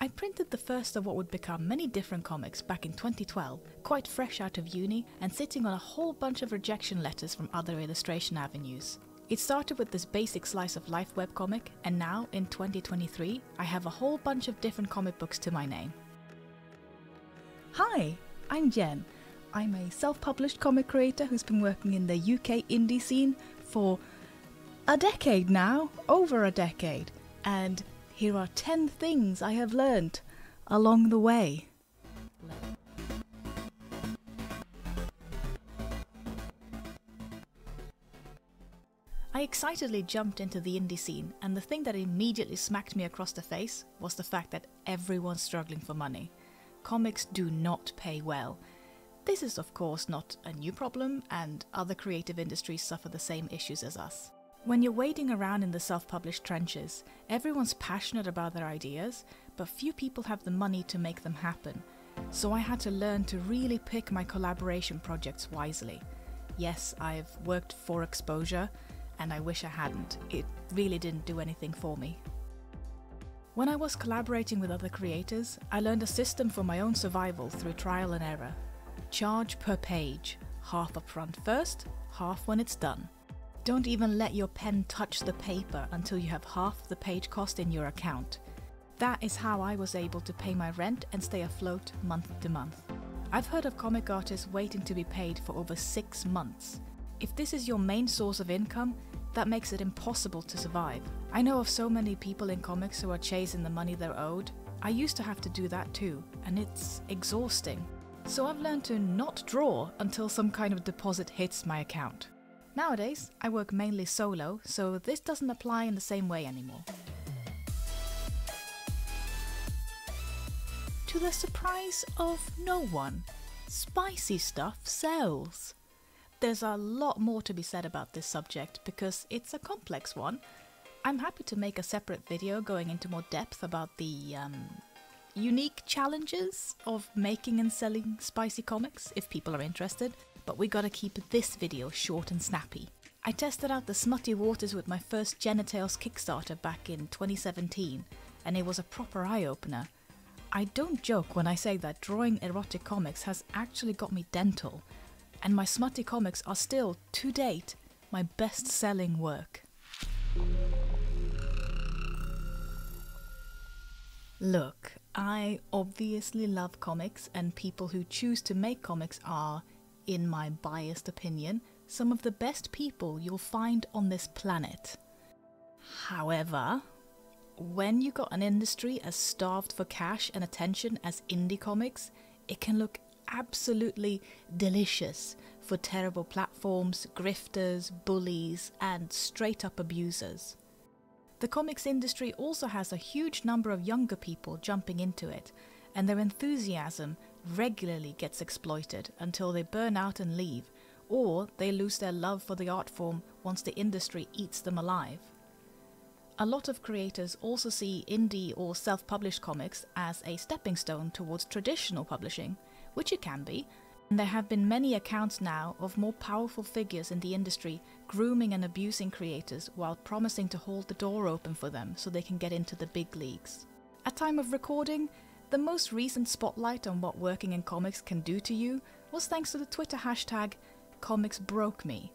I printed the first of what would become many different comics back in 2012, quite fresh out of uni and sitting on a whole bunch of rejection letters from other illustration avenues. It started with this basic slice of life webcomic, and now, in 2023, I have a whole bunch of different comic books to my name. Hi, I'm Jen. I'm a self-published comic creator who's been working in the UK indie scene for a decade now, over a decade, and here are 10 things I have learned along the way. I excitedly jumped into the indie scene, and the thing that immediately smacked me across the face was the fact that everyone's struggling for money. Comics do not pay well. This is of course not a new problem, and other creative industries suffer the same issues as us. When you're wading around in the self-published trenches, everyone's passionate about their ideas, but few people have the money to make them happen. So I had to learn to really pick my collaboration projects wisely. Yes, I've worked for exposure, and I wish I hadn't. It really didn't do anything for me. When I was collaborating with other creators, I learned a system for my own survival through trial and error. Charge per page, half upfront first, half when it's done. Don't even let your pen touch the paper until you have half the page cost in your account. That is how I was able to pay my rent and stay afloat month to month. I've heard of comic artists waiting to be paid for over 6 months. If this is your main source of income, that makes it impossible to survive. I know of so many people in comics who are chasing the money they're owed. I used to have to do that too, and it's exhausting. So I've learned to not draw until some kind of deposit hits my account. Nowadays, I work mainly solo, so this doesn't apply in the same way anymore. To the surprise of no one, spicy stuff sells. There's a lot more to be said about this subject because it's a complex one. I'm happy to make a separate video going into more depth about the unique challenges of making and selling spicy comics if people are interested. But we gotta keep this video short and snappy. I tested out the smutty waters with my first Genitales Kickstarter back in 2017, and it was a proper eye-opener. I don't joke when I say that drawing erotic comics has actually got me dental, and my smutty comics are still, to date, my best-selling work. Look, I obviously love comics, and people who choose to make comics are, in my biased opinion, some of the best people you'll find on this planet. However, when you got an industry as starved for cash and attention as indie comics, it can look absolutely delicious for terrible platforms, grifters, bullies, and straight-up abusers. The comics industry also has a huge number of younger people jumping into it, and their enthusiasm regularly gets exploited until they burn out and leave, or they lose their love for the art form once the industry eats them alive. A lot of creators also see indie or self-published comics as a stepping stone towards traditional publishing, which it can be, and there have been many accounts now of more powerful figures in the industry grooming and abusing creators while promising to hold the door open for them so they can get into the big leagues. At time of recording, the most recent spotlight on what working in comics can do to you was thanks to the Twitter hashtag #ComicsBrokeMe.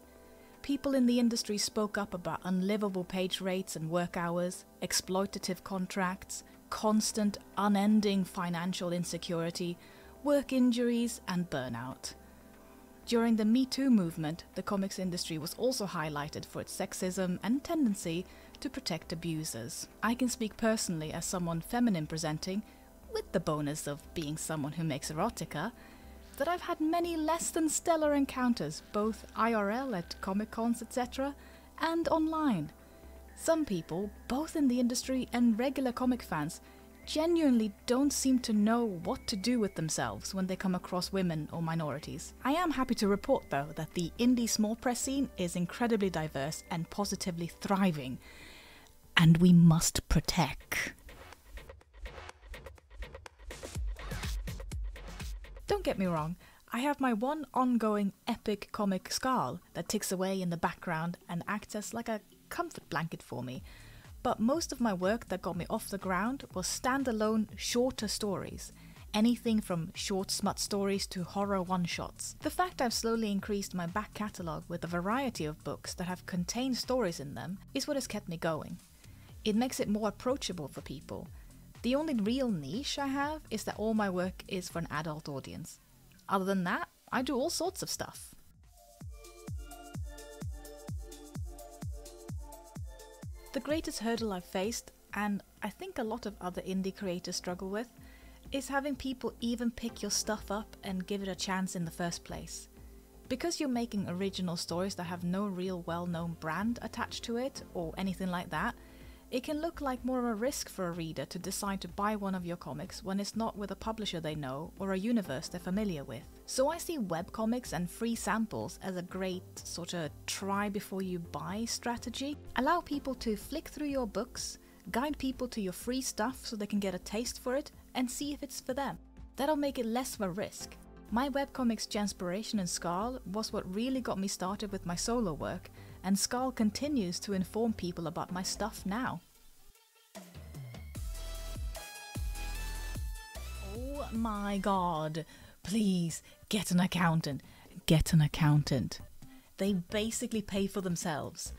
People in the industry spoke up about unlivable page rates and work hours, exploitative contracts, constant, unending financial insecurity, work injuries, and burnout. During the Me Too movement, the comics industry was also highlighted for its sexism and tendency to protect abusers. I can speak personally as someone feminine presenting, with the bonus of being someone who makes erotica, that I've had many less than stellar encounters, both IRL at Comic Cons, etc., and online. Some people, both in the industry and regular comic fans, genuinely don't seem to know what to do with themselves when they come across women or minorities. I am happy to report, though, that the indie small press scene is incredibly diverse and positively thriving, and we must protect. Don't get me wrong, I have my one ongoing epic comic Scarl that ticks away in the background and acts as like a comfort blanket for me. but most of my work that got me off the ground was standalone, shorter stories. Anything from short smut stories to horror one-shots. The fact I've slowly increased my back catalogue with a variety of books that have contained stories in them is what has kept me going. It makes it more approachable for people. The only real niche I have is that all my work is for an adult audience. Other than that, I do all sorts of stuff. The greatest hurdle I've faced, and I think a lot of other indie creators struggle with, is having people even pick your stuff up and give it a chance in the first place. Because you're making original stories that have no real well-known brand attached to it or anything like that, it can look like more of a risk for a reader to decide to buy one of your comics when it's not with a publisher they know or a universe they're familiar with. So I see webcomics and free samples as a great sort of try before you buy strategy. Allow people to flick through your books, guide people to your free stuff so they can get a taste for it and see if it's for them. That'll make it less of a risk. My webcomics Janspiration and Scarl was what really got me started with my solo work, and Scarl continues to inform people about my stuff now. Oh my god, please get an accountant. Get an accountant. They basically pay for themselves.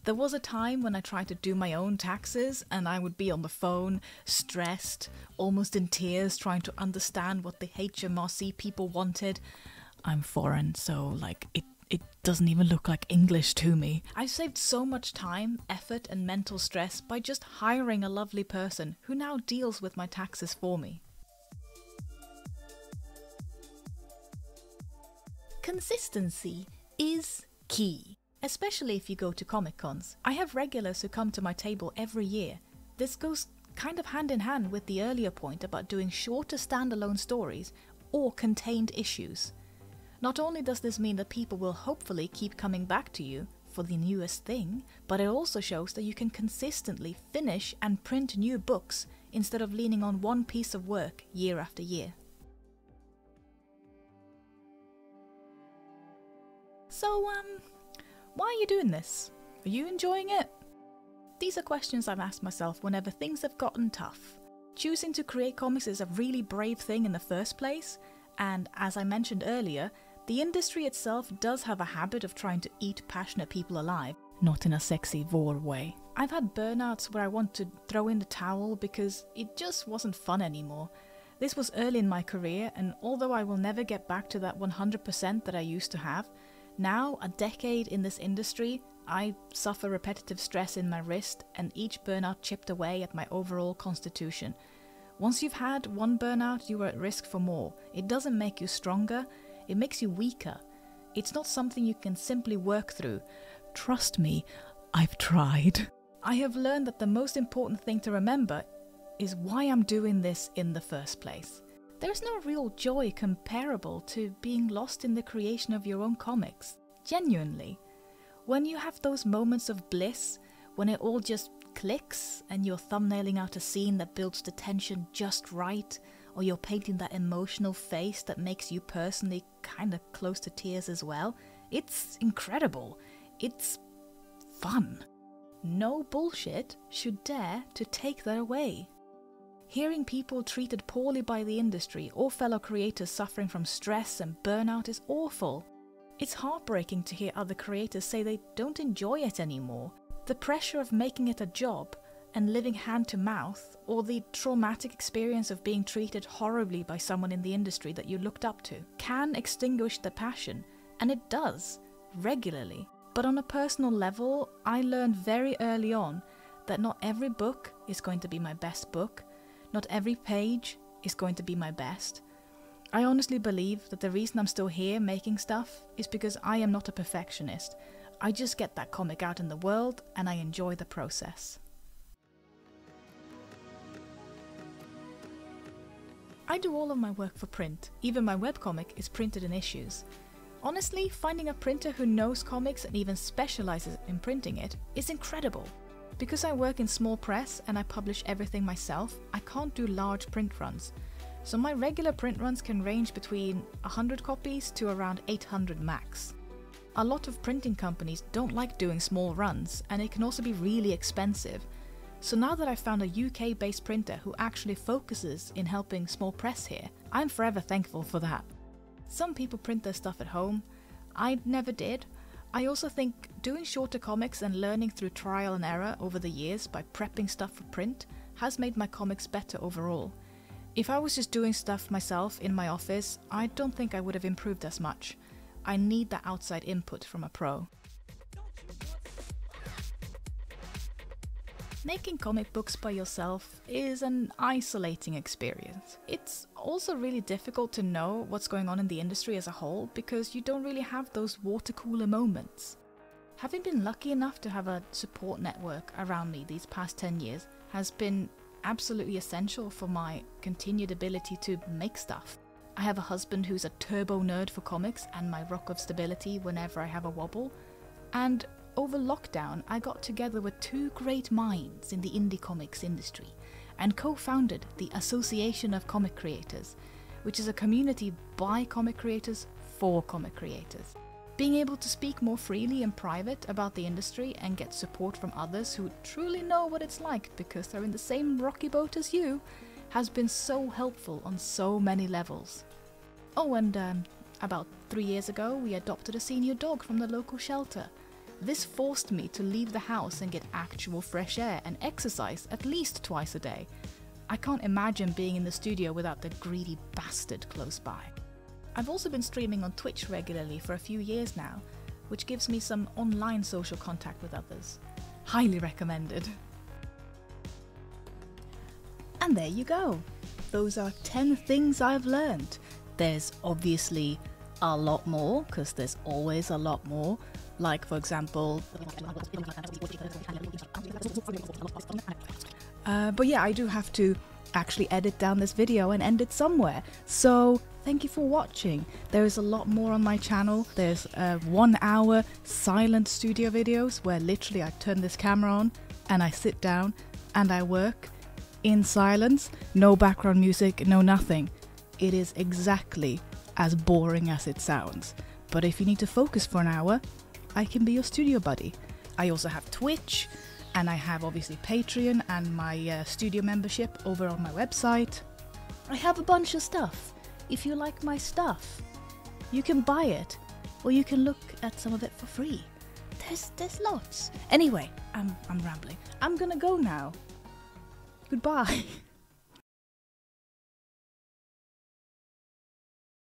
There was a time when I tried to do my own taxes and I would be on the phone, stressed, almost in tears, trying to understand what the HMRC people wanted. I'm foreign, so like it doesn't even look like English to me. I saved so much time, effort and mental stress by just hiring a lovely person who now deals with my taxes for me. Consistency is key. Especially if you go to Comic Cons. I have regulars who come to my table every year. This goes kind of hand in hand with the earlier point about doing shorter standalone stories or contained issues. Not only does this mean that people will hopefully keep coming back to you for the newest thing, but it also shows that you can consistently finish and print new books instead of leaning on one piece of work year after year. So, why are you doing this? Are you enjoying it? These are questions I've asked myself whenever things have gotten tough. Choosing to create comics is a really brave thing in the first place, and as I mentioned earlier, the industry itself does have a habit of trying to eat passionate people alive, not in a sexy vor way. I've had burnouts where I want to throw in the towel because it just wasn't fun anymore. This was early in my career, and although I will never get back to that 100% that I used to have, now, a decade in this industry, I suffer repetitive stress in my wrist and each burnout chipped away at my overall constitution. Once you've had one burnout, you are at risk for more. It doesn't make you stronger, it makes you weaker. It's not something you can simply work through. Trust me, I've tried. I have learned that the most important thing to remember is why I'm doing this in the first place. There's no real joy comparable to being lost in the creation of your own comics. Genuinely. When you have those moments of bliss, when it all just clicks and you're thumbnailing out a scene that builds the tension just right, or you're painting that emotional face that makes you personally kinda close to tears as well, it's incredible. It's fun. No bullshit should dare to take that away. Hearing people treated poorly by the industry or fellow creators suffering from stress and burnout is awful. It's heartbreaking to hear other creators say they don't enjoy it anymore. The pressure of making it a job and living hand to mouth, or the traumatic experience of being treated horribly by someone in the industry that you looked up to, can extinguish the passion, and it does, regularly. But on a personal level, I learned very early on that not every book is going to be my best book. Not every page is going to be my best. I honestly believe that the reason I'm still here making stuff is because I am not a perfectionist. I just get that comic out in the world and I enjoy the process. I do all of my work for print. Even my webcomic is printed in issues. Honestly, finding a printer who knows comics and even specializes in printing it is incredible. Because I work in small press and I publish everything myself, I can't do large print runs. So my regular print runs can range between 100 copies to around 800 max. A lot of printing companies don't like doing small runs, and it can also be really expensive. So now that I've found a UK-based printer who actually focuses in helping small press here, I'm forever thankful for that. Some people print their stuff at home. I never did. I also think doing shorter comics and learning through trial and error over the years by prepping stuff for print has made my comics better overall. If I was just doing stuff myself in my office, I don't think I would have improved as much. I need that outside input from a pro. Making comic books by yourself is an isolating experience. It's also really difficult to know what's going on in the industry as a whole because you don't really have those water cooler moments. Having been lucky enough to have a support network around me these past 10 years has been absolutely essential for my continued ability to make stuff. I have a husband who's a turbo nerd for comics and my rock of stability whenever I have a wobble, and over lockdown, I got together with two great minds in the indie comics industry and co-founded the Association of Comic Creators, which is a community by comic creators for comic creators. Being able to speak more freely in private about the industry and get support from others who truly know what it's like because they're in the same rocky boat as you has been so helpful on so many levels. Oh, and about 3 years ago, we adopted a senior dog from the local shelter. This forced me to leave the house and get actual fresh air and exercise at least twice a day. I can't imagine being in the studio without the greedy bastard close by. I've also been streaming on Twitch regularly for a few years now, which gives me some online social contact with others. Highly recommended. And there you go. Those are 10 things I've learned. There's obviously a lot more, because there's always a lot more. Like, for example, but yeah, I do have to actually edit down this video and end it somewhere. So thank you for watching. There is a lot more on my channel. There's 1 hour silent studio videos where literally I turn this camera on and I sit down and I work in silence, no background music, no nothing. It is exactly as boring as it sounds. But if you need to focus for an hour, I can be your studio buddy. I also have Twitch, and I have obviously Patreon and my studio membership over on my website. I have a bunch of stuff. If you like my stuff, you can buy it, or you can look at some of it for free. There's lots. Anyway, I'm rambling. I'm gonna go now. Goodbye.